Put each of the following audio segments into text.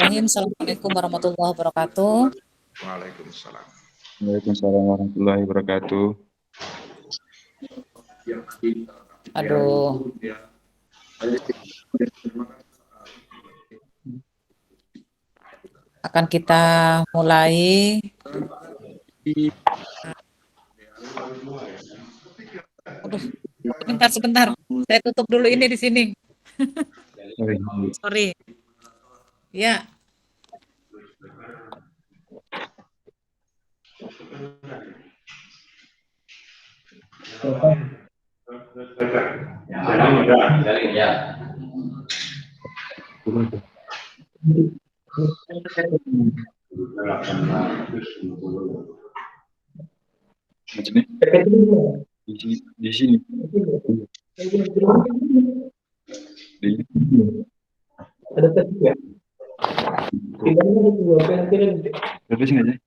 Bismillahirrahmanirrahim. Assalamualaikum warahmatullahi wabarakatuh. Waalaikumsalam. Waalaikumsalam warahmatullahi wabarakatuh. Aduh. Akan kita mulai. Aduh, sebentar. Saya tutup dulu ini di sini. Sorry. Ya. Di sini. Terusin aja.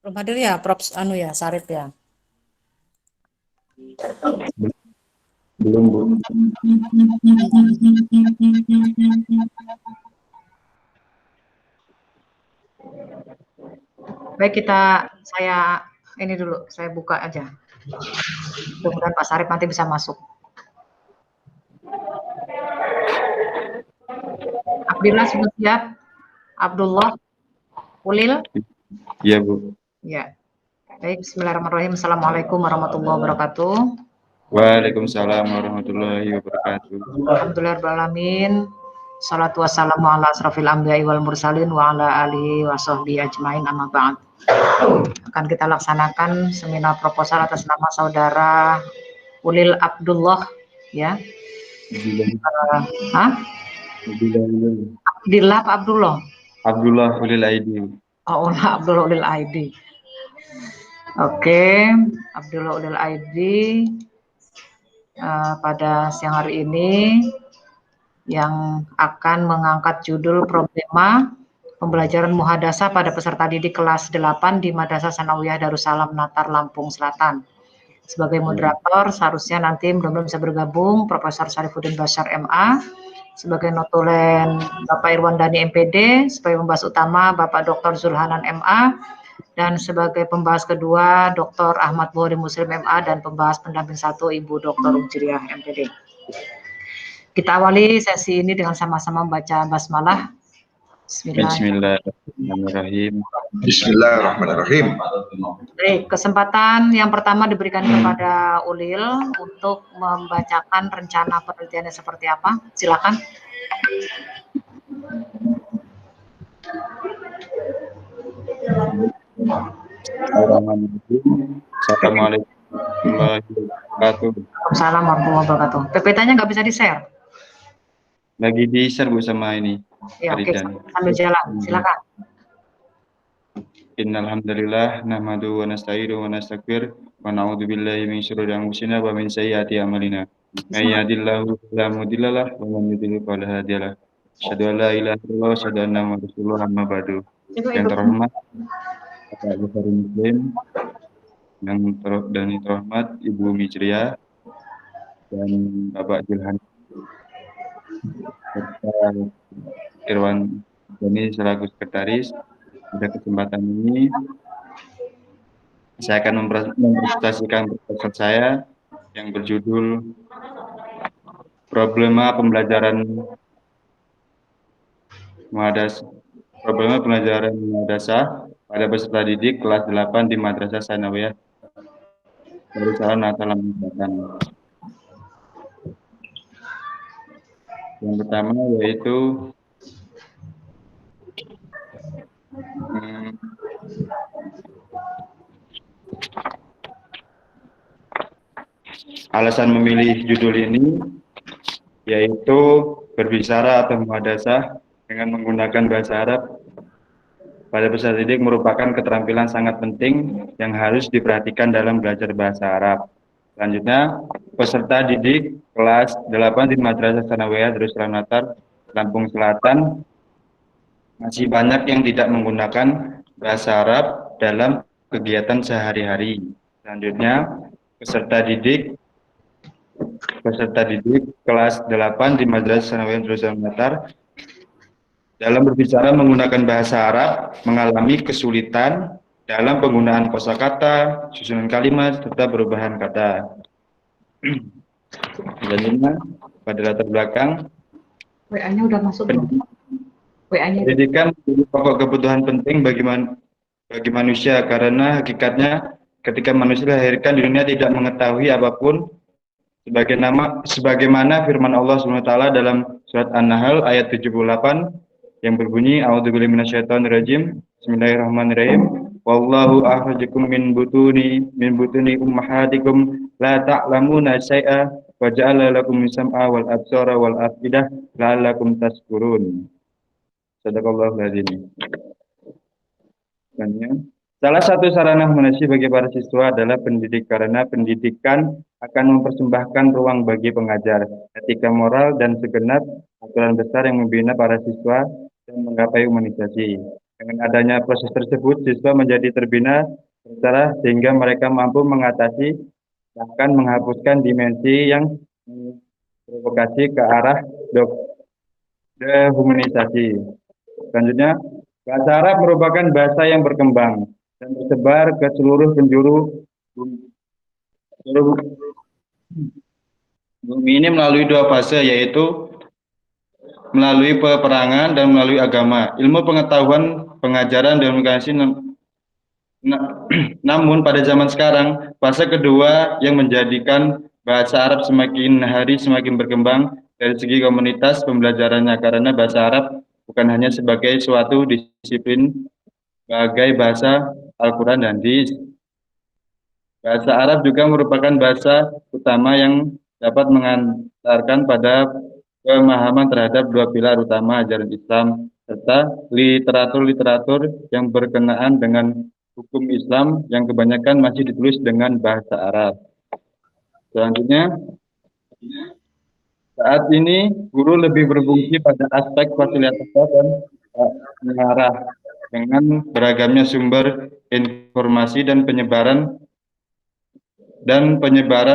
Belum hadir ya, Prof. Sarip ya. Belum, Bu. Baik, saya buka aja. Mudah-mudahan Pak Sarip nanti bisa masuk. Abdillah sudah siap? Abdullah? Ulil? Iya, Bu. Ya. Baik, bismillahirrahmanirrahim. Assalamualaikum warahmatullahi wabarakatuh. Waalaikumsalam warahmatullahi wabarakatuh. Alhamdulillahirrahmanirrahim. Salatu wassalamu ala asrafil anbiya'i wal mursalin wa ala alihi wa sahbihi ajmain amma ba'd. Akan kita laksanakan seminar proposal atas nama saudara Ulil Abdullah ya. Abdillah Pak Abdullah? Abdullah Ulil Aidi. Oh, Abdullah Ulil Aidi. Oke, Abdullah Ulil Aidi pada siang hari ini yang akan mengangkat judul problema pembelajaran muhadasah pada peserta didik kelas 8 di Madrasah Sanawiyah Darussalam Natar, Lampung Selatan. Sebagai moderator seharusnya nanti mudah-mudahan bisa bergabung Profesor Syarifuddin Bashar MA, sebagai notulen Bapak Irwan Dhani MPD, sebagai pembahas utama Bapak Dr. Zulhanan MA, dan sebagai pembahas kedua Dr. Ahmad Bukhari Muslim MA, dan pembahas pendamping 1 Ibu Dr. Ujriah MPD. Kita awali sesi ini dengan sama-sama membaca basmalah. Bismillahirrahmanirrahim. Bismillahirrahmanirrahim. Baik, kesempatan yang pertama diberikan kepada Ulil untuk membacakan rencana penelitiannya seperti apa. Silakan. Assalamualaikum warahmatullahi wabarakatuh. Waalaikumsalam warahmatullahi wabarakatuh. PPT-nya nggak bisa di-share? Lagi di-share, Bu, sama ini. Ya, oke, sambil jalan. Silakan. Innalhamdulillah nahmadu wa nasta'inu wa nastaghfir wa na'udzu billahi min syururi anfusina wa min sayyiati a'malina. May yahdihillahu fala mudilla lahu wa man yudlil fala hadiya lahu. Asyhadu an la ilaha illallah wa asyhadu anna Muhammadan rasulullah amma ba'du. Yang terhormat Bapak Bukhari Muslim, dan yang terhormat Ibu Mijriah dan Bapak Zulhan serta Irwan Ini selaku sekretaris. Pada kesempatan ini saya akan mempresentasikan proposal saya yang berjudul Problema Pembelajaran Muhadasah pada peserta didik kelas 8 di Madrasah Sanawiyah Darussalam Natar Lampung Selatan. Yang pertama yaitu alasan memilih judul ini yaitu berbicara atau muhadasah dengan menggunakan bahasa Arab pada peserta didik merupakan keterampilan sangat penting yang harus diperhatikan dalam belajar bahasa Arab. Selanjutnya, peserta didik kelas 8 di Madrasah Sanawiyah Darussalam Natar Lampung Selatan masih banyak yang tidak menggunakan bahasa Arab dalam kegiatan sehari-hari. Selanjutnya, peserta didik kelas 8 di Madrasah Sanawiyah Darussalam Natar dalam berbicara menggunakan bahasa Arab mengalami kesulitan dalam penggunaan kosakata, susunan kalimat, serta perubahan kata. Selanjutnya, pada latar belakang, WA-nya udah masuk belum? WA-nya. Pendidikan menjadi pokok kebutuhan penting bagi manusia karena hakikatnya ketika manusia dilahirkan di dunia tidak mengetahui apapun sebagaimana firman Allah SWT dalam surat An-Nahl ayat 78 yang berbunyi a'udzubillahi minasyaitonirrajim bismillahirrahmanirrahim wallahu akhrajakum min butuni ummahatikum la ta'lamuna syai'a wa ja'ala lakum sam'a wal absara wal afidah la'allakum tashkurun. Sadaqallahul adzim. Salah satu sarana humanisi bagi para siswa adalah pendidik karena pendidikan akan mempersembahkan ruang bagi pengajar, etika moral dan segenap aturan besar yang membina para siswa dan menggapai humanisasi. Dengan adanya proses tersebut, siswa menjadi terbina secara sehingga mereka mampu mengatasi bahkan menghapuskan dimensi yang provokasi ke arah dehumanisasi. Selanjutnya, bahasa Arab merupakan bahasa yang berkembang dan tersebar ke seluruh penjuru bumi ini melalui dua fase, yaitu melalui peperangan dan melalui agama. Ilmu pengetahuan, pengajaran, dan komunikasi. Namun pada zaman sekarang, fase kedua yang menjadikan bahasa Arab semakin hari semakin berkembang dari segi komunitas pembelajarannya, karena bahasa Arab bukan hanya sebagai suatu disiplin sebagai bahasa Al-Quran dan hadis. Bahasa Arab juga merupakan bahasa utama yang dapat mengantarkan pada pemahaman terhadap dua pilar utama ajaran Islam serta literatur-literatur yang berkenaan dengan hukum Islam yang kebanyakan masih ditulis dengan bahasa Arab. Selanjutnya, saat ini guru lebih berfungsi pada aspek fasilitator dan mengarah dengan beragamnya sumber informasi dan penyebaran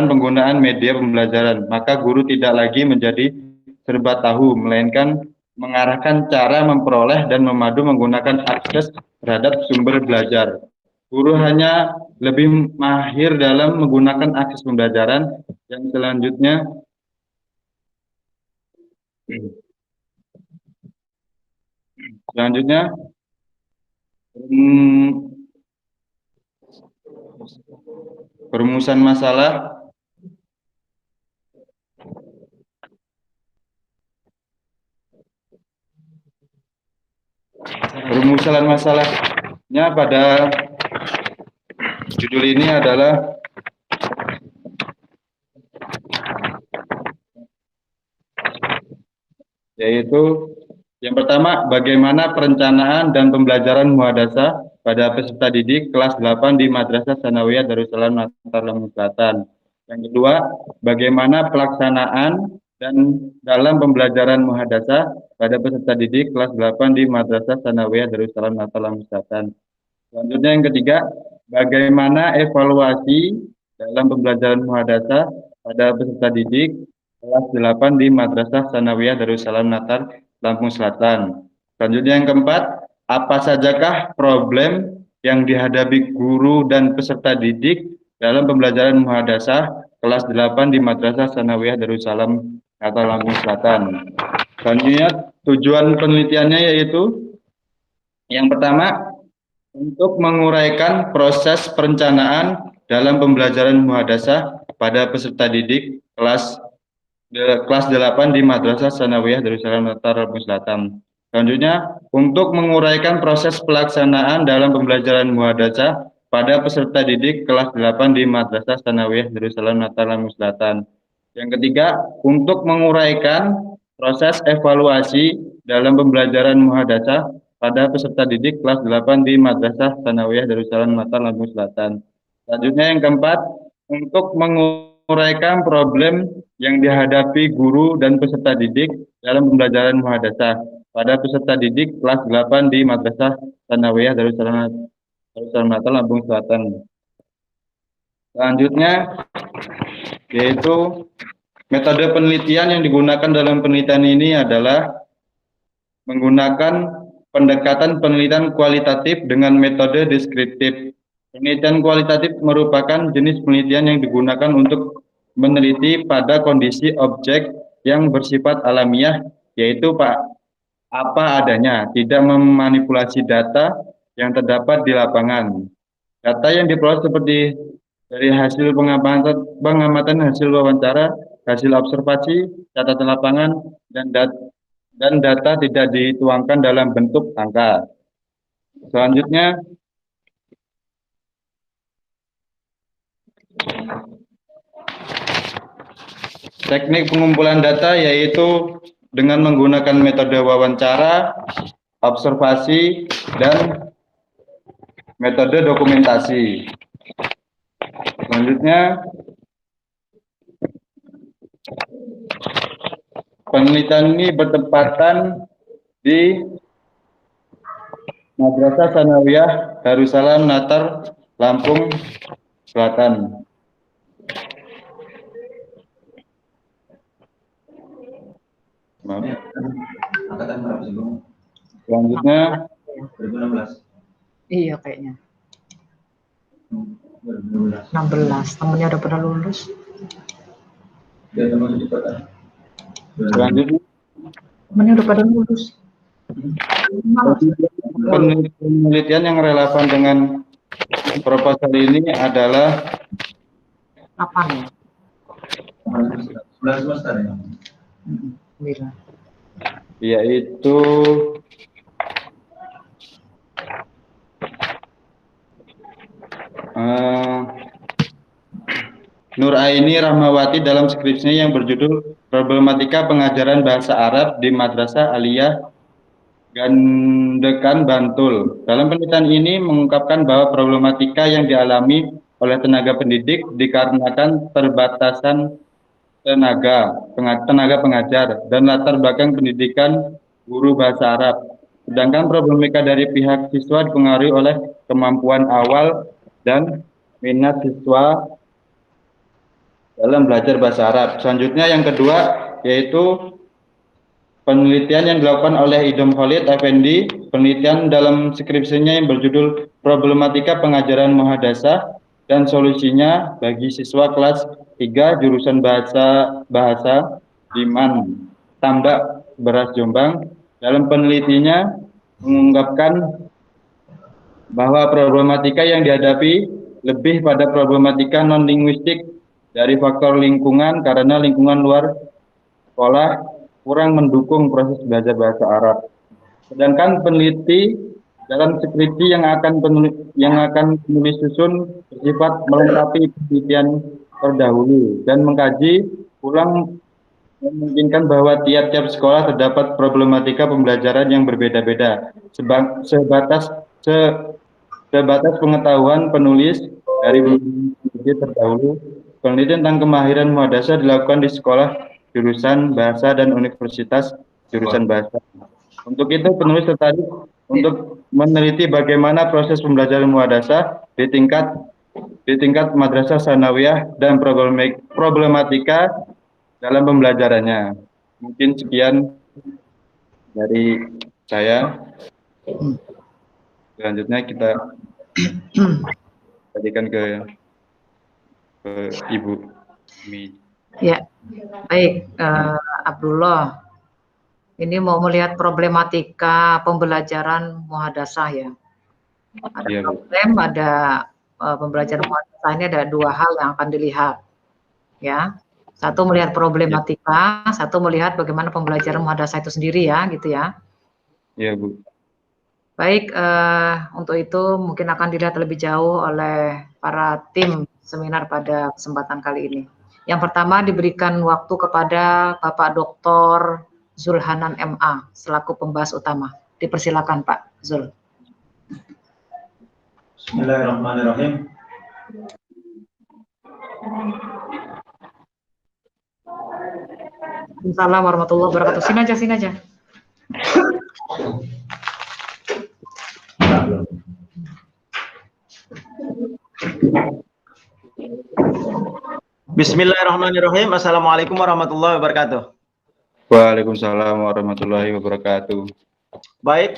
penggunaan media pembelajaran. Maka guru tidak lagi menjadi serba tahu, melainkan mengarahkan cara memperoleh dan memadu menggunakan akses terhadap sumber belajar. Guru hanya lebih mahir dalam menggunakan akses pembelajaran yang selanjutnya perumusan masalah. Perumusan masalahnya pada judul ini adalah yaitu yang pertama, bagaimana perencanaan dan pembelajaran muhadasah pada peserta didik kelas 8 di Madrasah Sanawiyah Darussalam Natar Lampung Selatan. Yang kedua, bagaimana pelaksanaan dan dalam pembelajaran muhadasah pada peserta didik kelas 8 di Madrasah Sanawiyah Darussalam Natar Lampung Selatan. Selanjutnya yang ketiga, bagaimana evaluasi dalam pembelajaran muhadasah pada peserta didik kelas 8 di Madrasah Sanawiyah Darussalam Natar Lampung Selatan. Selanjutnya yang keempat, apa sajakah problem yang dihadapi guru dan peserta didik dalam pembelajaran muhadasah kelas 8 di Madrasah Sanawiyah Darussalam atau Lampung Selatan. Selanjutnya tujuan penelitiannya yaitu yang pertama, untuk menguraikan proses perencanaan dalam pembelajaran muhadasah pada peserta didik kelas 8 di Madrasah Sanawiyah Darussalam Lampung Selatan. Selanjutnya, untuk menguraikan proses pelaksanaan dalam pembelajaran muhadasah pada peserta didik kelas 8 di Madrasah Sanawiyah Darussalam Lampung Selatan. Yang ketiga, untuk menguraikan proses evaluasi dalam pembelajaran muhadasah pada peserta didik kelas 8 di Madrasah Sanawiyah Darussalam Lampung Selatan. Selanjutnya yang keempat, untuk menguraikan problem yang dihadapi guru dan peserta didik dalam pembelajaran muhadasah pada peserta didik kelas 8 di Madrasah Sanawiyah Darussalam Lampung Selatan. Selanjutnya yaitu metode penelitian yang digunakan dalam penelitian ini adalah menggunakan pendekatan penelitian kualitatif dengan metode deskriptif. Penelitian kualitatif merupakan jenis penelitian yang digunakan untuk meneliti pada kondisi objek yang bersifat alamiah, yaitu apa adanya, tidak memanipulasi data yang terdapat di lapangan. Data yang diperoleh seperti dari hasil pengamatan hasil wawancara, hasil observasi, catatan lapangan, dan data tidak dituangkan dalam bentuk angka. Selanjutnya, teknik pengumpulan data yaitu dengan menggunakan metode wawancara, observasi, dan metode dokumentasi. Selanjutnya, penelitian ini bertepatan di Madrasah Sanawiyah Darussalam Natar Lampung Selatan. Angkatan berapa sih, Bang? Selanjutnya 2016. Iya kayaknya. 2016. 16. Temennya udah pada lulus. Dia termasuk di kota. selanjutnya Temennya udah pada lulus. penelitian yang relevan dengan proposal ini adalah Apa ya? 11 semester ya. Bila. yaitu Nuraini Rahmawati dalam skripsinya yang berjudul Problematika Pengajaran Bahasa Arab di Madrasah Aliyah Gandekan Bantul. Dalam penelitian ini mengungkapkan bahwa problematika yang dialami oleh tenaga pendidik dikarenakan terbatasan tenaga pengajar dan latar belakang pendidikan guru bahasa Arab. Sedangkan problematika dari pihak siswa dipengaruhi oleh kemampuan awal dan minat siswa dalam belajar bahasa Arab. Selanjutnya yang kedua yaitu penelitian yang dilakukan oleh Idham Khalid Effendi, penelitian dalam skripsinya yang berjudul Problematika Pengajaran Muhadasah dan Solusinya bagi Siswa Kelas 3 Jurusan Bahasa Liman, Tambak, Beras, Jombang. Dalam penelitiannya mengungkapkan bahwa problematika yang dihadapi lebih pada problematika non-linguistik dari faktor lingkungan karena lingkungan luar sekolah kurang mendukung proses belajar bahasa Arab. Sedangkan peneliti dalam skripsi yang akan menulis susun bersifat melengkapi penelitian terdahulu dan mengkaji ulang memungkinkan bahwa tiap-tiap sekolah terdapat problematika pembelajaran yang berbeda-beda. Sebatas pengetahuan penulis dari peneliti terdahulu, penelitian tentang kemahiran muhadasah dilakukan di sekolah jurusan bahasa dan universitas jurusan bahasa. Untuk itu penulis tertarik untuk meneliti bagaimana proses pembelajaran muhadasah di tingkat Madrasah Sanawiyah dan problematika dalam pembelajarannya. Mungkin sekian dari saya. Selanjutnya kita tadikan ke Ibu Mi. Ya, baik, Abdullah. Ini mau melihat problematika pembelajaran muhadasah ya. Ada Iya, Bu. problem, ada pembelajaran muhadasah ini ada dua hal yang akan dilihat. Ya, satu melihat problematika, satu melihat bagaimana pembelajaran muhadasah itu sendiri ya, gitu ya. Iya, Bu. Baik, untuk itu mungkin akan dilihat lebih jauh oleh para tim seminar pada kesempatan kali ini. Yang pertama diberikan waktu kepada Bapak Dr. Zulhanan MA selaku pembahas utama. Dipersilakan Pak Zul. Bismillahirrahmanirrahim. Assalamualaikum warahmatullahi wabarakatuh. Sini aja. Bismillahirrahmanirrahim. Assalamualaikum warahmatullahi wabarakatuh. Waalaikumsalam warahmatullahi wabarakatuh. Baik,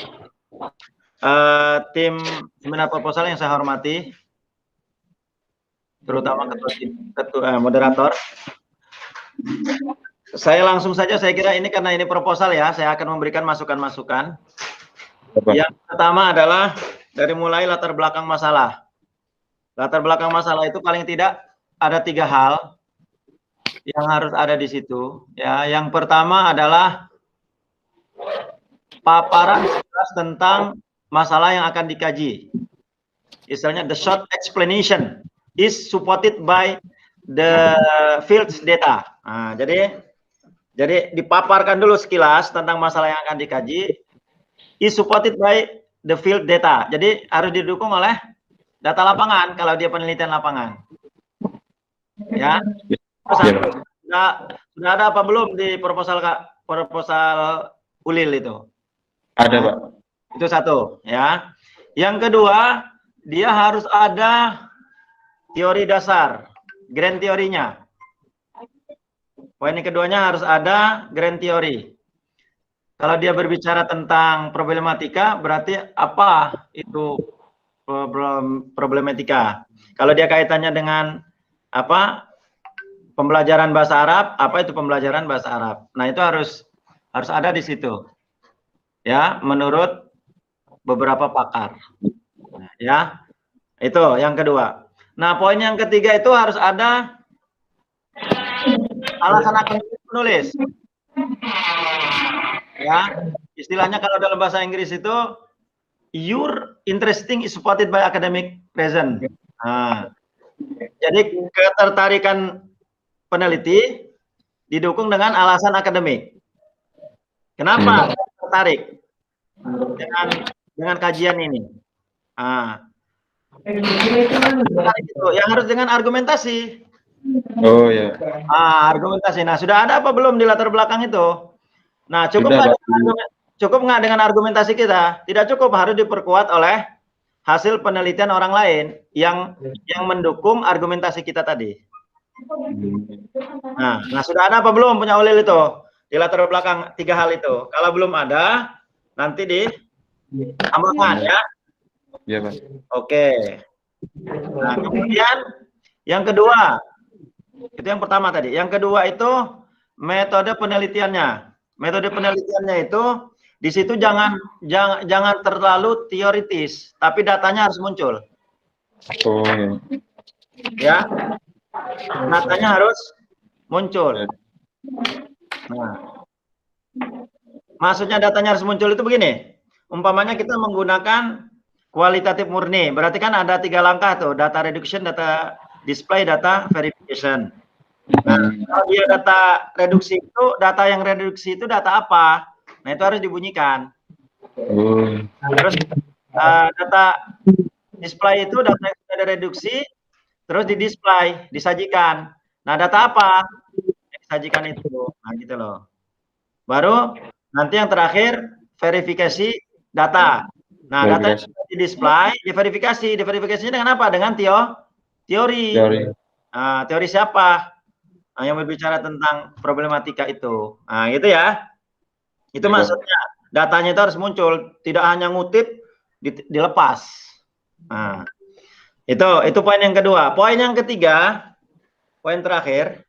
tim seminar proposal yang saya hormati, terutama ketua moderator. Saya langsung saja, saya kira ini karena ini proposal ya, saya akan memberikan masukan-masukan. Yang pertama adalah dari mulai latar belakang masalah. Latar belakang masalah itu paling tidak ada 3 hal yang harus ada di situ. Ya, yang pertama adalah paparan jelas tentang masalah yang akan dikaji. Istilahnya the short explanation is supported by the field data. Nah, jadi dipaparkan dulu sekilas tentang masalah yang akan dikaji, is supported by the field data. Jadi harus didukung oleh data lapangan kalau dia penelitian lapangan. Ya. Sudah ada apa belum di proposal Ulil itu? Ada, Pak. Itu satu, ya. Yang kedua, dia harus ada teori dasar, grand teorinya. Poin yang keduanya harus ada grand teori. Kalau dia berbicara tentang problematika, berarti apa itu problematika? Kalau dia kaitannya dengan apa? Pembelajaran bahasa Arab, apa itu pembelajaran bahasa Arab? Nah, itu harus ada di situ. Ya, menurut beberapa pakar. Ya. Itu yang kedua. Nah, poin yang ketiga itu harus ada alasan akademis penulis. Ya, istilahnya kalau dalam bahasa Inggris itu your interesting is supported by academic reason. Nah, jadi ketertarikan peneliti didukung dengan alasan akademik. Kenapa tertarik dengan kajian ini? Nah, yang harus dengan argumentasi. Oh ya. Argumentasi. Nah, sudah ada apa belum di latar belakang itu? Nah, cukup nggak dengan argumentasi kita? Tidak cukup, harus diperkuat oleh hasil penelitian orang lain yang mendukung argumentasi kita tadi. Nah, sudah ada apa belum punya Ulil itu di latar belakang 3 hal itu? Kalau belum ada, nanti ditambahkan ya. Iya, Pak. Oke. Nah, kemudian yang kedua, itu yang pertama tadi. Yang kedua itu metode penelitiannya. Metode penelitiannya itu di situ jangan terlalu teoritis, tapi datanya harus muncul. Oh ya. Ya. Datanya harus muncul. Nah, maksudnya datanya harus muncul itu begini. Umpamanya kita menggunakan kualitatif murni, berarti kan ada 3 langkah tuh, data reduction, data display, data verification. Nah, kalau dia data reduksi itu, data yang reduksi itu data apa? Nah, itu harus dibunyikan. Nah, terus data display itu data yang sudah ada reduksi, terus di display, disajikan. Nah, data apa? Disajikan itu. Nah, gitu loh. Baru nanti yang terakhir verifikasi data. Nah, data di display, diverifikasi. Diverifikasinya dengan apa? Dengan teori. Nah, teori siapa? Nah, yang berbicara tentang problematika itu. Nah, gitu ya. Itu maksudnya. datanya itu harus muncul, tidak hanya ngutip dilepas. Nah, itu poin yang kedua. Poin yang ketiga, poin terakhir,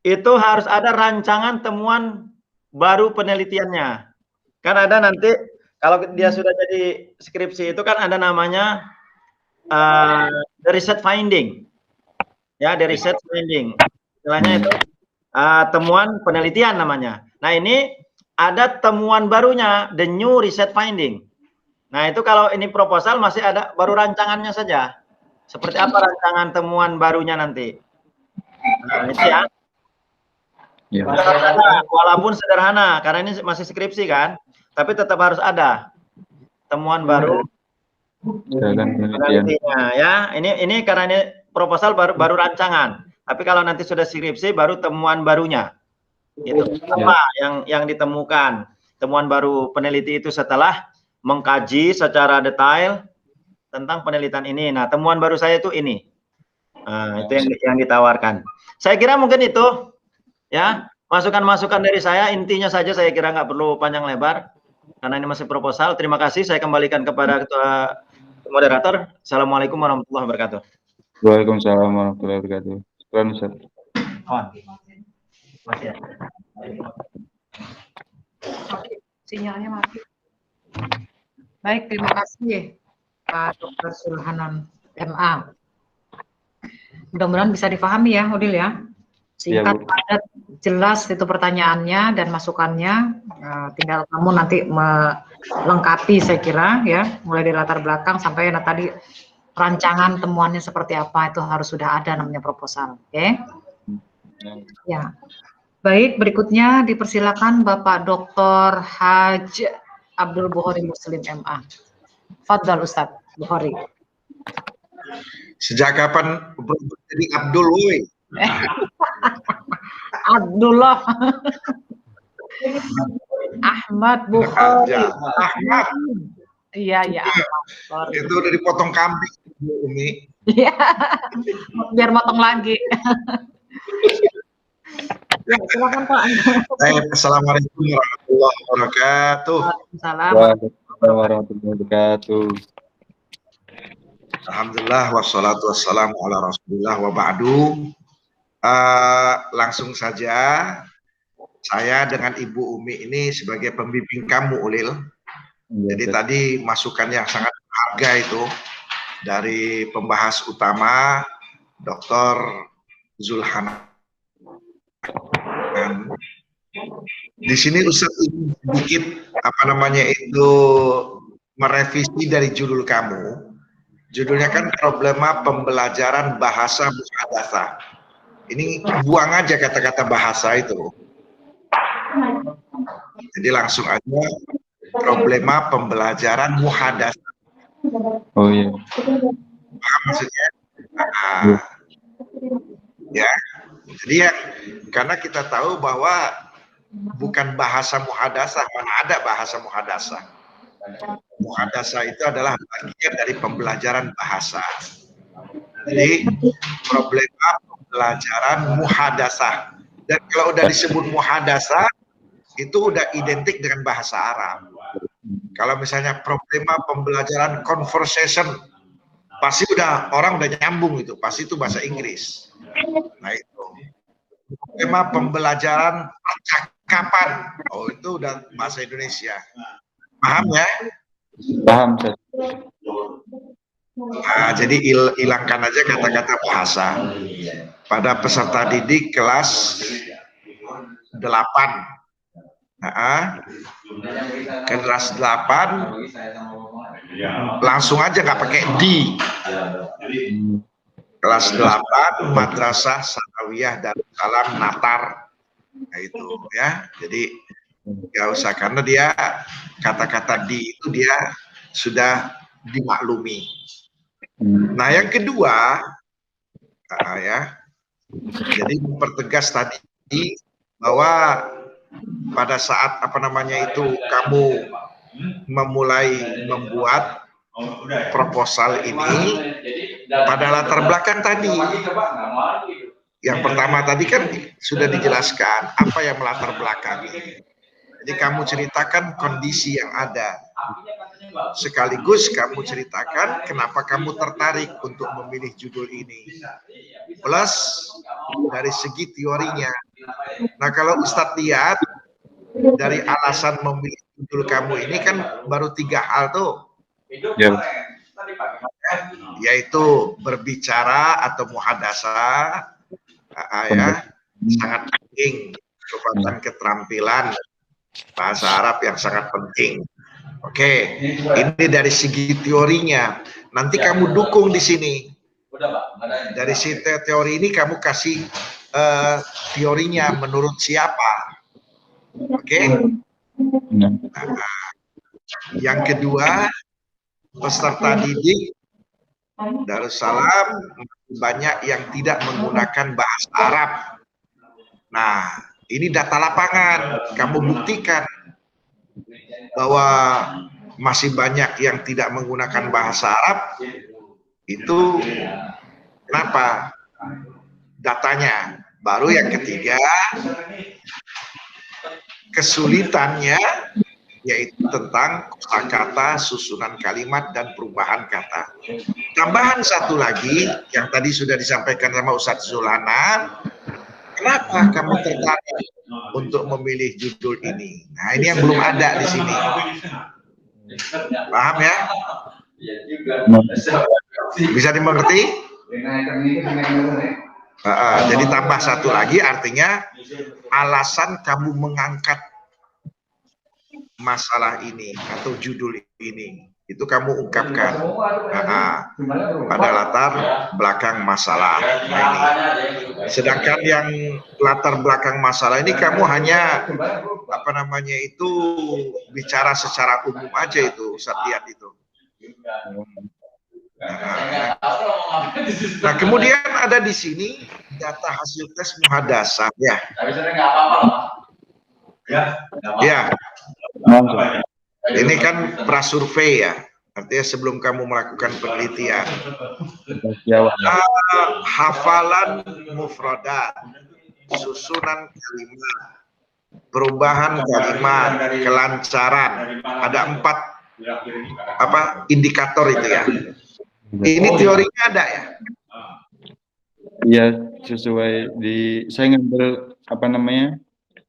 itu harus ada rancangan temuan baru penelitiannya. Kan ada nanti kalau dia sudah jadi skripsi itu kan ada namanya the research finding. Ya, the research finding. Istilahnya itu temuan penelitian namanya. Nah, ini ada temuan barunya, the new research finding. Nah, itu kalau ini proposal masih ada baru rancangannya saja. Seperti apa rancangan temuan barunya nanti. Nah, itu ya. Ya. Walaupun sederhana, karena ini masih skripsi kan, tapi tetap harus ada temuan baru penelitiannya ya. Ini karena ini proposal baru rancangan. Tapi kalau nanti sudah skripsi baru temuan barunya. Itu apa yang ditemukan. Temuan baru peneliti itu setelah mengkaji secara detail tentang penelitian ini. Nah, temuan baru saya itu ini. Nah, itu yang ditawarkan. Saya kira mungkin itu ya, masukan-masukan dari saya, intinya saja saya kira nggak perlu panjang lebar karena ini masih proposal. Terima kasih, saya kembalikan kepada ketua moderator. Assalamualaikum warahmatullahi wabarakatuh. Waalaikumsalam warahmatullahi wabarakatuh. Syukran, Ustaz. Sinyalnya mati. Baik, terima kasih Pak Dr. Zulhanan MA. Mudah-mudahan bisa dipahami ya, Udil ya. Singkat, padat, jelas itu pertanyaannya dan masukannya. Tinggal kamu nanti melengkapi saya kira ya, mulai dari latar belakang sampai tadi rancangan temuannya seperti apa itu harus sudah ada namanya proposal. Oke? Ya. Baik, berikutnya dipersilakan Bapak Dr. Haji Abdul Bukhari Muslim MA. Fadhal Ustadz Bukhari. Sejak kapan jadi Abdul woi? Abdullah Ahmad Bukhari. Ahmad. Iya, ya. Ahmad. Itu udah dipotong kambing Umi. Iya. Biar motong lagi. Ya, silakan Pak. Assalamualaikum warahmatullahi wabarakatuh. Waalaikumsalam warahmatullahi wabarakatuh. Alhamdulillah wassalatu wassalamu ala Rasulillah wa ba'du. Langsung saja saya dengan Ibu Umi ini sebagai pembimbing kamu Ulil. Jadi tadi masukan yang sangat berharga itu dari pembahas utama Dr. Zulhanan. Di sini Ustadz ini sedikit merevisi dari judul kamu. Judulnya kan problema pembelajaran bahasa muhadatsah. Ini buang aja kata-kata bahasa itu. Jadi langsung aja problema pembelajaran muhadatsah. Oh iya. Paham maksudnya? Ya. Jadi karena kita tahu bahwa bukan bahasa muhadatsah, mana ada bahasa muhadatsah. Muhadatsah itu adalah bagian dari pembelajaran bahasa. Jadi problema pembelajaran muhadatsah. Dan kalau udah disebut muhadatsah itu udah identik dengan bahasa Arab. Kalau misalnya problema pembelajaran conversation pasti orang udah nyambung itu, pasti itu bahasa Inggris. Nah itu. Problema pembelajaran percakapan, itu udah bahasa Indonesia. Paham ya? Paham, Ustaz. Nah, jadi hilangkan aja kata-kata bahasa. Pada peserta didik kelas 8. Kelas 8 langsung aja nggak pakai di. Kelas 8 Madrasah Sanawiyah Darussalam Natar. Nah itu ya. Jadi nggak usah, karena dia kata-kata di itu dia sudah dimaklumi. Nah yang kedua jadi mempertegas tadi bahwa pada saat kamu memulai membuat proposal ini pada latar belakang tadi. Yang pertama tadi kan sudah dijelaskan apa yang melatar belakangi. Jadi kamu ceritakan kondisi yang ada. Sekaligus kamu ceritakan kenapa kamu tertarik untuk memilih judul ini. Plus dari segi teorinya. Nah, kalau Ustadz lihat dari alasan memilih judul kamu ini kan baru 3 hal tuh. Ya. Yaitu berbicara atau muhadasah, ya, sangat penting, kekuatan keterampilan bahasa Arab yang sangat penting. Oke, ini dari segi teorinya. Nanti kamu dukung di sini. Dari sisi teori ini kamu kasih teorinya menurut siapa. Oke. Yang kedua, peserta didik Darussalam banyak yang tidak menggunakan bahasa Arab. Nah, ini data lapangan. Kamu buktikan bahwa masih banyak yang tidak menggunakan bahasa Arab. Itu kenapa? Datanya. Baru yang ketiga, kesulitannya yaitu tentang kosakata, susunan kalimat, dan perubahan kata. Tambahan satu lagi yang tadi sudah disampaikan sama Ustadz Zulhana, kenapa kamu tertarik untuk memilih judul ini? Nah, ini yang belum ada di sini. Paham ya? Bisa dimengerti? Jadi tambah satu lagi, artinya alasan kamu mengangkat masalah ini atau judul ini, itu kamu ungkapkan pada latar belakang masalah. Nah, ini. Sedangkan yang latar belakang masalah ini kamu hanya apa namanya itu bicara secara umum aja itu, Ustaz lihat itu. Nah, kemudian ada di sini data hasil tes muhadasah ya. Ya. Ini kan prasurvei ya. Artinya sebelum kamu melakukan penelitian. Hafalan mufradat, susunan kalimat, perubahan kalimat, kelancaran. Ada 4 indikator itu ya. Ini teorinya ada ya? Iya, sesuai saya ngambil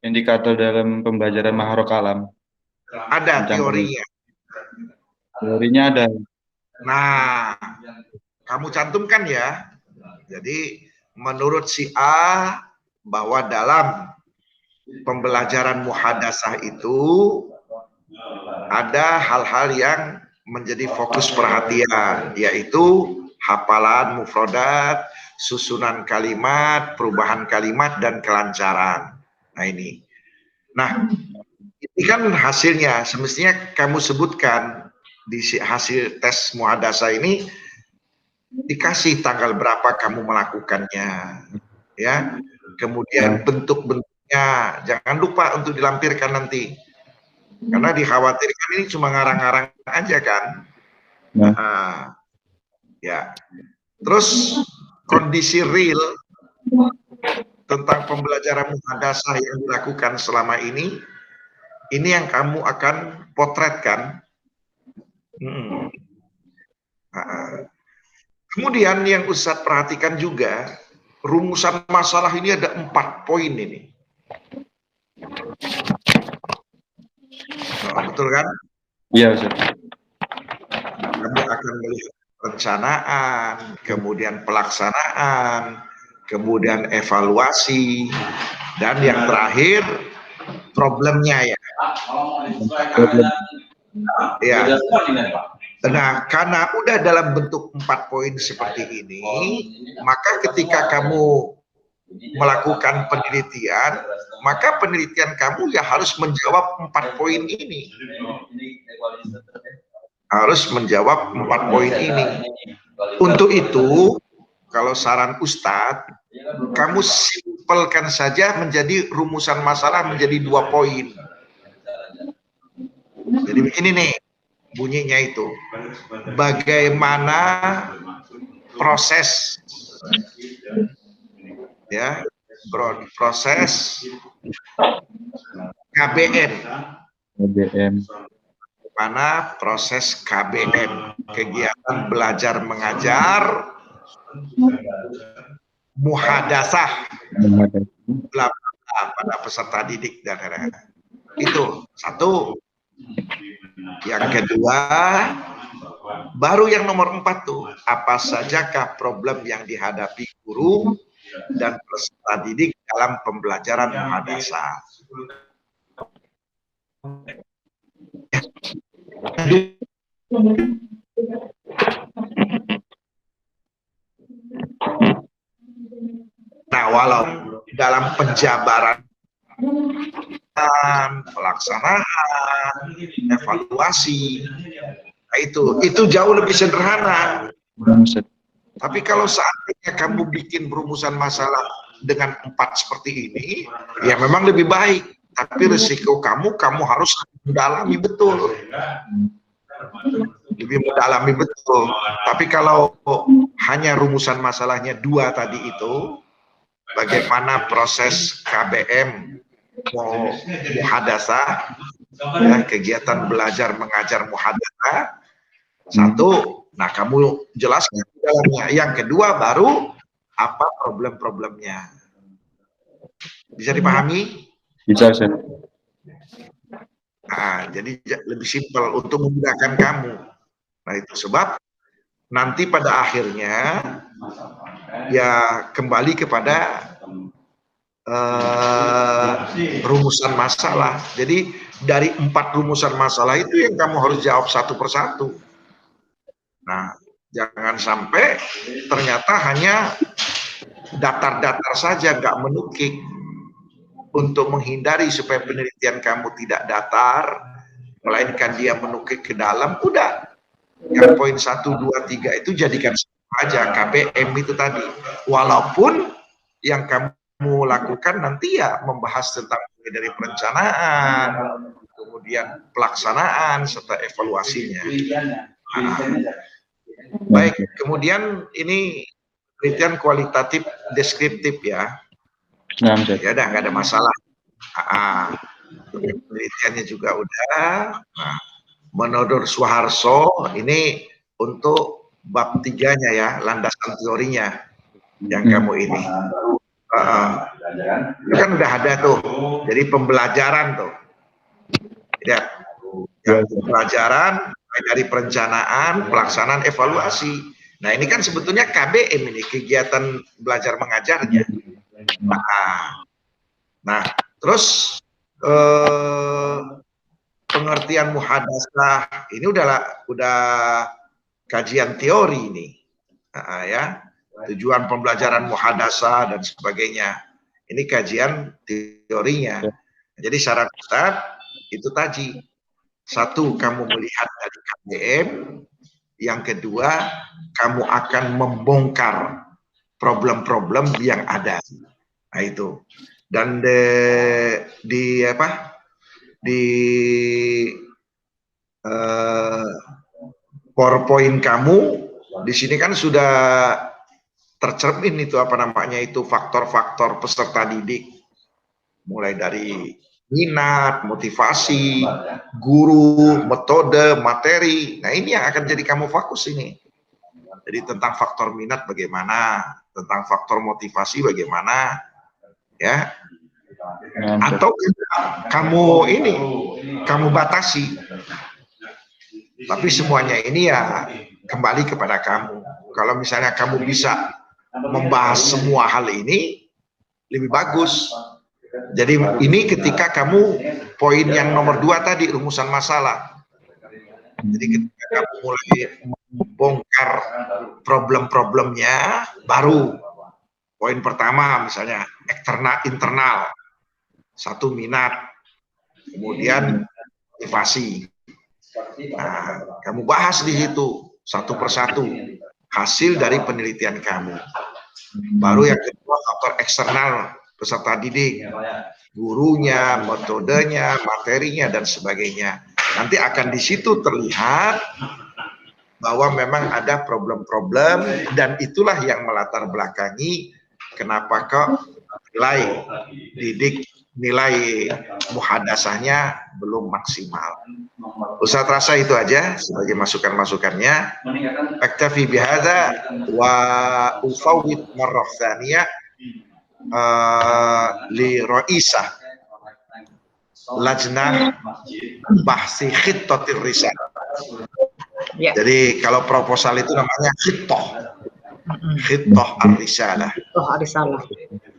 indikator dalam pembelajaran Maharah Kalam. Ada teorinya. Teorinya ada. Nah, kamu cantumkan ya. Jadi menurut si A bahwa dalam pembelajaran muhadasah itu ada hal-hal yang menjadi fokus perhatian, yaitu hafalan mufradat, susunan kalimat, perubahan kalimat, dan kelancaran. Nah, ini. Nah, ini kan hasilnya. Semestinya kamu sebutkan di hasil tes muhadasah ini dikasih tanggal berapa kamu melakukannya, ya. Kemudian bentuk-bentuknya, jangan lupa untuk dilampirkan nanti. Karena dikhawatirkan ini cuma ngarang-ngarang aja kan. Ya. Terus kondisi real tentang pembelajaran muhadasah yang dilakukan selama ini yang kamu akan potretkan. Kemudian yang Ustadz perhatikan juga, rumusan masalah ini ada 4 poin ini. Betul kan? Iya, Ustaz. Kamu akan melihat perencanaan, kemudian pelaksanaan, kemudian evaluasi, dan yang terakhir problemnya ya. Ya. Nah, karena udah dalam bentuk 4 poin seperti ini, maka ketika kamu melakukan penelitian, maka penelitian kamu ya harus menjawab 4 poin ini. Harus menjawab 4 poin ini. Untuk itu, kalau saran Ustadz, kamu simpelkan saja menjadi rumusan masalah menjadi 2 poin. Jadi begini nih bunyinya itu. Bagaimana proses proses KBM. KBM. Mana proses KBM, kegiatan belajar mengajar muhadasah pada peserta didik dan lain-lain. Itu satu. Yang kedua, baru yang nomor 4 tuh, apa sajakah problem yang dihadapi guru dan peserta didik dalam pembelajaran muhadasah. Nah, walau dalam penjabaran, pelaksanaan, evaluasi, nah itu jauh lebih sederhana. Tapi kalau seandainya kamu bikin perumusan masalah dengan 4 seperti ini, ya memang lebih baik. Tapi risiko kamu harus mendalami betul. Lebih mendalami betul. Tapi kalau hanya rumusan masalahnya 2 tadi itu, bagaimana proses KBM muhadasah, ya, kegiatan belajar mengajar muhadasah, 1, nah kamu jelaskan di dalamnya. Yang kedua baru apa problem-problemnya. Bisa dipahami? Bisa, Ustaz. Nah, jadi lebih simpel untuk memudahkan kamu. Nah, itu sebab nanti pada akhirnya ya kembali kepada rumusan masalah. Jadi dari 4 rumusan masalah itu yang kamu harus jawab satu persatu. Nah, jangan sampai ternyata hanya datar-datar saja, nggak menukik. Untuk menghindari supaya penelitian kamu tidak datar, melainkan dia menukik ke dalam, udah. Yang poin 1, 2, 3 itu jadikan aja KBM itu tadi. Walaupun yang kamu lakukan nanti ya membahas tentang dari perencanaan, kemudian pelaksanaan, serta evaluasinya. Nah, baik, kemudian ini penelitian kualitatif deskriptif ya. Nah, Ya udah, nggak ada masalah. Penelitiannya juga udah. Nah, menurut Suharso ini untuk bab 3-nya ya, landasan teorinya yang kamu ini. Itu kan udah ada tuh. Jadi pembelajaran tuh. Ya, pembelajaran dari perencanaan, pelaksanaan, evaluasi. Nah, ini kan sebetulnya KBM ini, kegiatan belajar mengajarnya. Nah, terus pengertian muhadasah ini udah kajian teori ini, ya, tujuan pembelajaran muhadasah dan sebagainya. Ini kajian teorinya. Jadi syarat itu tadi, 1 kamu melihat dari KBM, yang kedua kamu akan membongkar problem-problem yang ada. Nah, itu. Dan di PowerPoint kamu di sini kan sudah tercermin itu faktor-faktor peserta didik, mulai dari minat, motivasi, guru, metode, materi. Nah, ini yang akan jadi kamu fokus ini. Jadi tentang faktor minat bagaimana, tentang faktor motivasi bagaimana, ya. Atau kamu batasi. Tapi semuanya ini ya kembali kepada kamu. Kalau misalnya kamu bisa membahas semua hal ini, lebih bagus. Jadi ini ketika kamu poin yang nomor 2 tadi, rumusan masalah. Jadi ketika kamu mulai membongkar problem-problemnya, baru poin pertama misalnya eksternal, internal, 1 minat, kemudian motivasi. Nah, kamu bahas di situ satu persatu hasil dari penelitian kamu. Baru yang kedua faktor eksternal peserta didik, gurunya, metodenya, materinya dan sebagainya. Nanti akan di situ terlihat bahwa memang ada problem-problem dan itulah yang melatar belakangi kenapa kok nilai didik nilai muhadasahnya belum maksimal. Ustaz rasa itu aja sebagai masukan-masukannya. Aktafi bihadza wa ufawwid marrah tsaniyah li raisah lajnah bahsi khittatir risalah. Ya. Jadi kalau proposal itu namanya khittah ar-risalah. Oh, ada salah.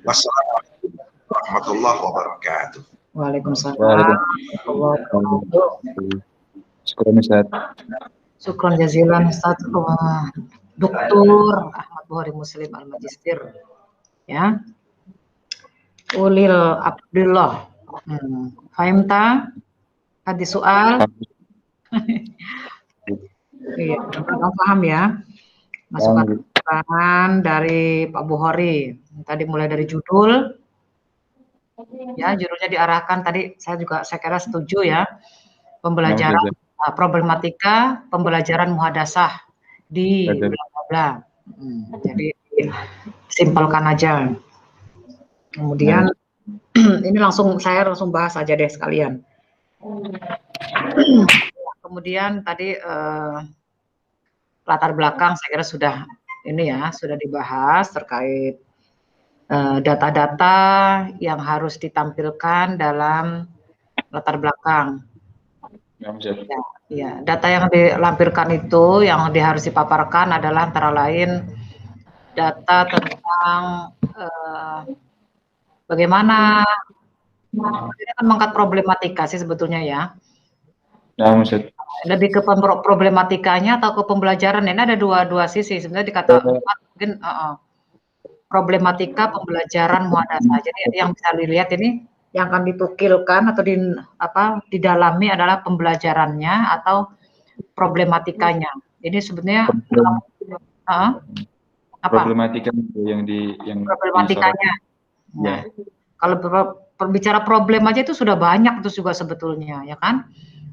Wassalamualaikum warahmatullahi wabarakatuh. Waalaikumsalam. Syukur Ustaz. Syukron jazilan Ustaz Dr. Ahmad Bukhari Muslim Al-Magistir. Ya. Ulil Abdullah. Fahimta? Hadis soal? Iya, kamu paham ya? Masukan dari Pak Bukhari. Tadi mulai dari judul. Ya, judulnya diarahkan tadi saya kira setuju ya. Pembelajaran problematika pembelajaran muhadasah di bla bla bla. Jadi simpelkan aja. Kemudian ini saya langsung bahas aja deh sekalian. Kemudian tadi latar belakang saya kira sudah dibahas terkait data-data yang harus ditampilkan dalam latar belakang. Ya, data yang dilampirkan itu yang harus dipaparkan adalah antara lain data tentang bagaimana ini kan mengangkat problematika sih sebetulnya ya. Lebih ke problematikanya atau ke pembelajaran. Ini ada dua sisi sebenarnya dikatakan mungkin problematika pembelajaran muhadasah. Jadi yang bisa dilihat ini yang akan ditukilkan atau didalami adalah pembelajarannya atau problematikanya. Ini sebenarnya problematika yang problematikanya. Nah, kalau berbicara problem aja itu sudah banyak itu juga sebetulnya, ya kan?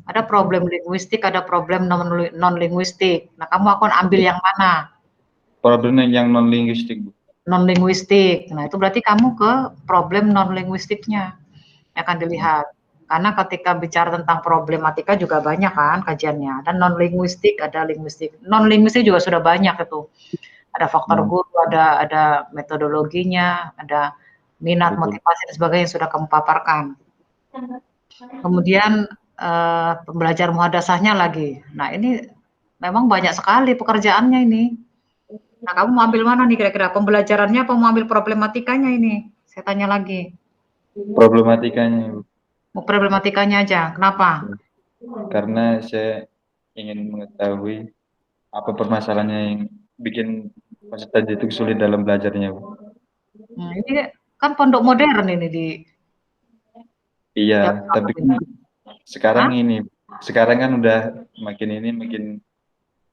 Ada problem linguistik, ada problem non-linguistik. Nah, kamu akan ambil yang mana? Problem yang non-linguistik. Non-linguistik. Nah, itu berarti kamu ke problem non-linguistiknya yang akan dilihat. Karena ketika bicara tentang problematika juga banyak kan kajiannya. Ada non-linguistik, ada linguistik. Non-linguistik juga sudah banyak itu. Ada faktor guru, ada metodologinya, ada minat, motivasi dan sebagainya yang sudah kamu paparkan. Kemudian pembelajaran muhadasahnya lagi. Nah, ini memang banyak sekali pekerjaannya ini. Nah, kamu mau ambil mana nih kira-kira? Pembelajarannya apa mau ambil problematikanya ini? Saya tanya lagi. Problematikanya. Mau problematikanya aja. Kenapa? Karena saya ingin mengetahui apa permasalahannya yang bikin peserta itu sulit dalam belajarnya. Ini kan pondok modern ini di. Iya, tapi sekarang kan udah makin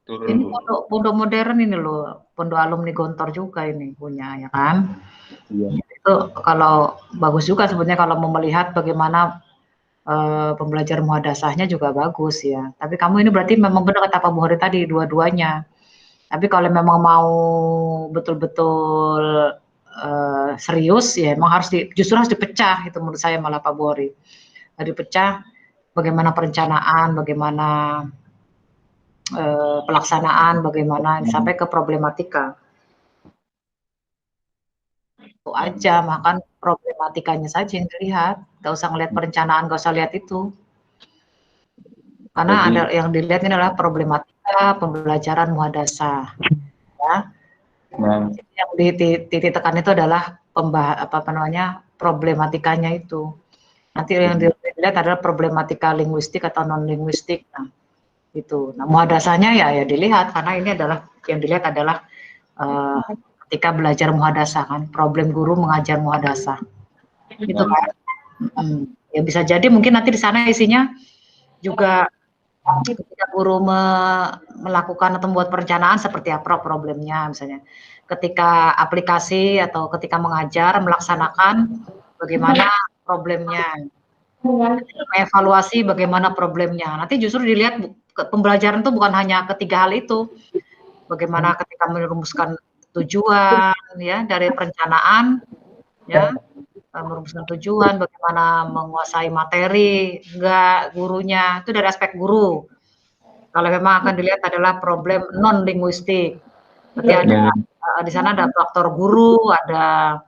turun. Ini pondok modern ini loh, pondok alumni Gontor juga ini punya, ya kan? Iya. Itu kalau bagus juga sebenarnya kalau mau melihat bagaimana pembelajaran muhadasahnya juga bagus ya. Tapi kamu ini berarti memang benar kata Pak Bukhari tadi dua-duanya. Tapi kalau memang mau betul-betul serius ya, memang justru harus dipecah itu menurut saya malah Pak Bukhari. Harus dipecah bagaimana perencanaan, bagaimana pelaksanaan, bagaimana sampai ke problematika. Itu aja, makan problematikanya saja yang dilihat, nggak usah ngelihat perencanaan, nggak usah lihat itu. Karena ada yang dilihat ini adalah problematika pembelajaran muhadasah. Ya. Yang titik tekan itu adalah problematikanya itu. Nanti yang dilihat adalah problematika linguistik atau non linguistik. Nah, itu. Nah, muhadasahnya ya dilihat karena ini adalah yang dilihat adalah ketika belajar muhadasah kan, problem guru mengajar muhadasah. Itu kan. Ya bisa jadi mungkin nanti di sana isinya juga ketika guru melakukan atau membuat perencanaan seperti apa problemnya misalnya. Ketika aplikasi atau ketika mengajar melaksanakan bagaimana problemnya. Evaluasi bagaimana problemnya. Nanti justru dilihat pembelajaran itu bukan hanya ketiga hal itu. Bagaimana ketika merumuskan tujuan ya dari perencanaan ya merumuskan tujuan, bagaimana menguasai materi, enggak gurunya, itu dari aspek guru. Kalau memang akan dilihat adalah problem non linguistik, berarti ada di sana ada faktor guru, ada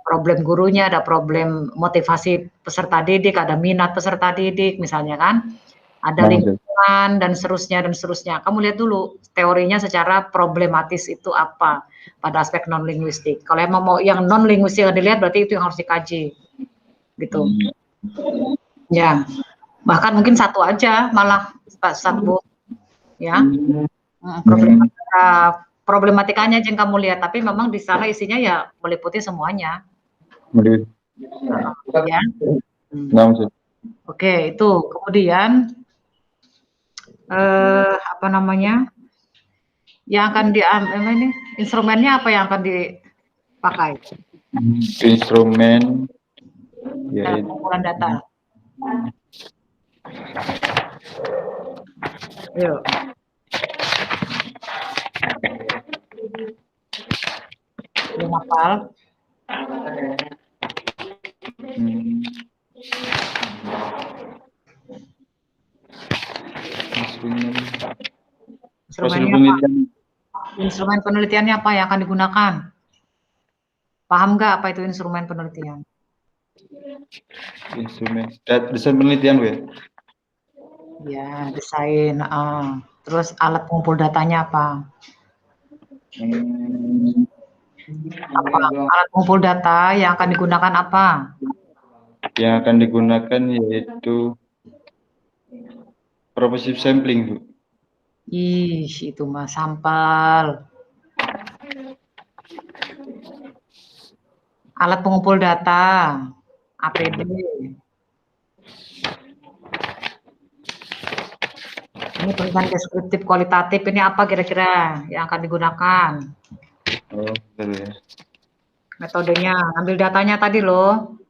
problem gurunya, ada problem motivasi peserta didik, ada minat peserta didik, misalnya kan, ada lingkungan dan seterusnya. Kamu lihat dulu teorinya secara problematis itu apa pada aspek non linguistik. Kalau emang mau yang non linguistik yang dilihat, berarti itu yang harus dikaji, gitu. Ya, bahkan mungkin satu aja malah satu, ya. Problematikanya aja yang kamu lihat, tapi memang di sana isinya ya meliputi semuanya. Ya. Oke, itu kemudian apa namanya? Yang akan diambil ini instrumennya apa yang akan dipakai? Instrumen Dalam pengumpulan data. Yuk. Belum hafal? Instrumen penelitiannya apa yang akan digunakan? Paham nggak apa itu instrumen penelitian? Instrumen desain penelitian, Bu. Ya, desain. Terus alat pengumpul datanya apa? Alat pengumpul data yang akan digunakan apa? Yang akan digunakan yaitu purposive sampling, Bu. Ih, itu mah sampel. Alat pengumpul data, APD. Ini penelitian deskriptif kualitatif, ini apa kira-kira yang akan digunakan? Oh, betul ya. Metodenya, ambil datanya tadi loh.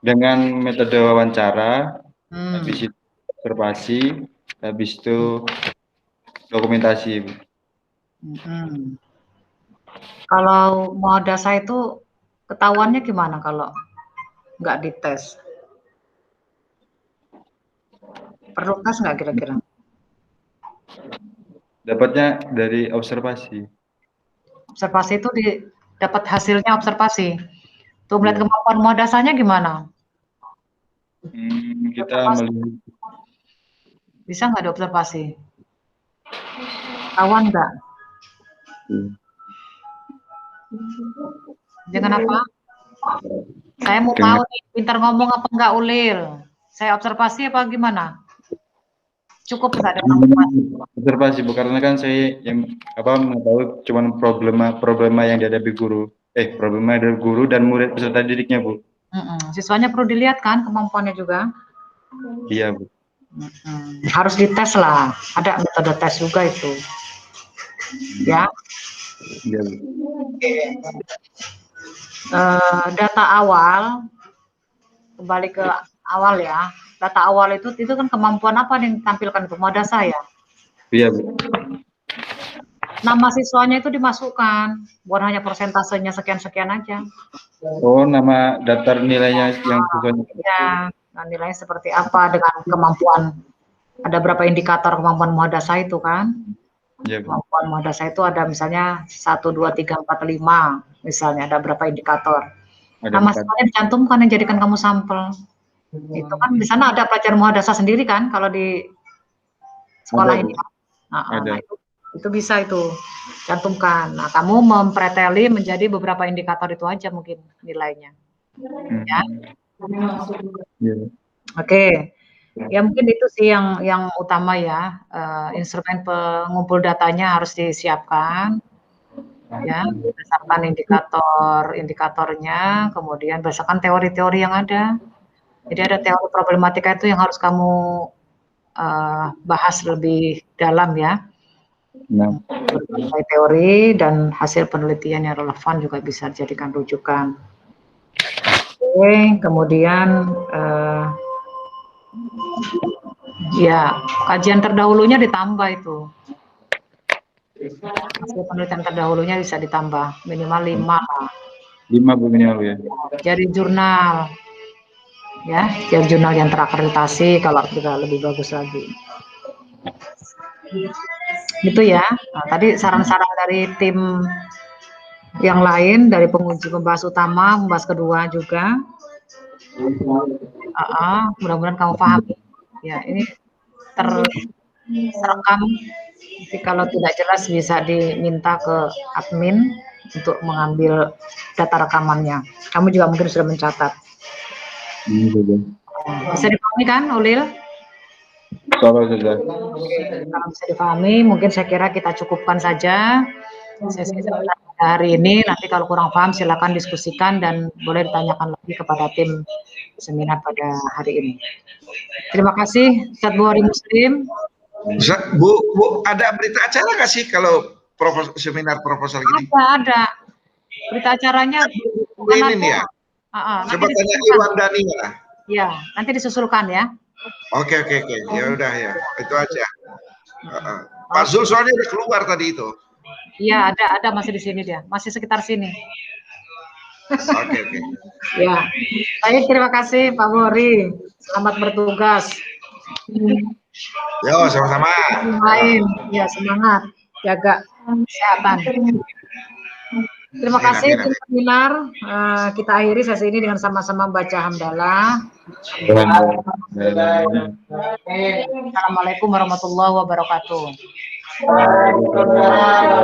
Dengan metode wawancara, habis itu observasi, habis itu dokumentasi. Kalau muhadasah itu ketahuannya gimana kalau nggak dites? Perlu tes nggak kira-kira? Dapatnya dari observasi. Observasi itu dapat hasilnya observasi. Tuh melihat kemampuan muhadasahnya gimana? Kita melihat. Bisa nggak diobservasi? Kawan nggak? Jangan apa? Saya mau tahu nih, pintar ngomong apa enggak Ulil? Saya observasi apa gimana? Cukup nggak dengan observasi, Bu, karena kan saya yang mengetahui cuma problema yang dihadapi guru. Problema dari guru dan murid peserta didiknya, Bu. Siswanya perlu dilihat kan kemampuannya juga? Iya, Bu. Harus dites lah. Ada metode tes juga itu. Ya. Iya, Bu. Data awal, kembali ke awal ya. Data awal itu kan kemampuan apa yang ditampilkan itu muhadasah ya? Iya, Bu. Nama siswanya itu dimasukkan, bukan hanya persentasenya sekian-sekian aja. Oh, nama daftar nilainya yang siswanya. Ya, nah nilainya seperti apa dengan kemampuan, ada berapa indikator kemampuan muhadasah itu kan? Ya, Bu. Kemampuan muhadasah itu ada misalnya 1, 2, 3, 4, 5, misalnya ada berapa indikator. Nama siswanya dicantumkan yang jadikan kamu sampel. Itu kan di sana ada pelajaran muhadasah sendiri kan kalau di sekolah ini. Nah, itu bisa itu cantumkan. Nah, kamu mempreteli menjadi beberapa indikator itu aja mungkin nilainya. Ya. Oke. Ya mungkin itu sih yang utama ya. Instrumen pengumpul datanya harus disiapkan. Ya, berdasarkan indikatornya, kemudian berdasarkan teori-teori yang ada. Jadi ada teori problematika itu yang harus kamu bahas lebih dalam ya. Berbagai teori dan hasil penelitian yang relevan juga bisa dijadikan rujukan. Oke, kemudian ya kajian terdahulunya ditambah itu. Hasil penelitian terdahulunya bisa ditambah minimal 5 lah. 5 Bu minimal ya. Jadi jurnal. Ya, jadi jurnal yang terakreditasi kalau tidak lebih bagus lagi. Itu ya. Nah, tadi saran-saran dari tim yang lain, dari penguji pembahas utama, pembahas kedua juga. Mudah-mudahan kamu paham. Ya, ini terekam. Jadi kalau tidak jelas bisa diminta ke admin untuk mengambil data rekamannya. Kamu juga mungkin sudah mencatat. Ini saja. Bisa dipahami kan, Ulil? Salah saja. Kalau bisa dipahami, mungkin saya kira kita cukupkan saja sesi seminar pada hari ini. Nanti kalau kurang paham silakan diskusikan dan boleh ditanyakan lagi kepada tim seminar pada hari ini. Terima kasih Ustaz Bukhari Muslim. Bu, ada berita acara nggak sih kalau seminar proposal gini? Ada. Berita acaranya Ini nih ya. Coba tanya Iwan Dani lah. Ya, nanti disusulkan ya. Oke. Ya udah ya, itu aja. Pak Zul soalnya udah keluar tadi itu. Iya, ada masih di sini dia, masih sekitar sini. Oke. Ya, baik, terima kasih Pak Bukhari. Selamat bertugas. Yo, sama-sama. Lain, ya semangat, jaga kesehatan. Terima kasih tim seminar. Kita akhiri sesi ini dengan sama-sama baca hamdalah. Assalamualaikum warahmatullahi wabarakatuh.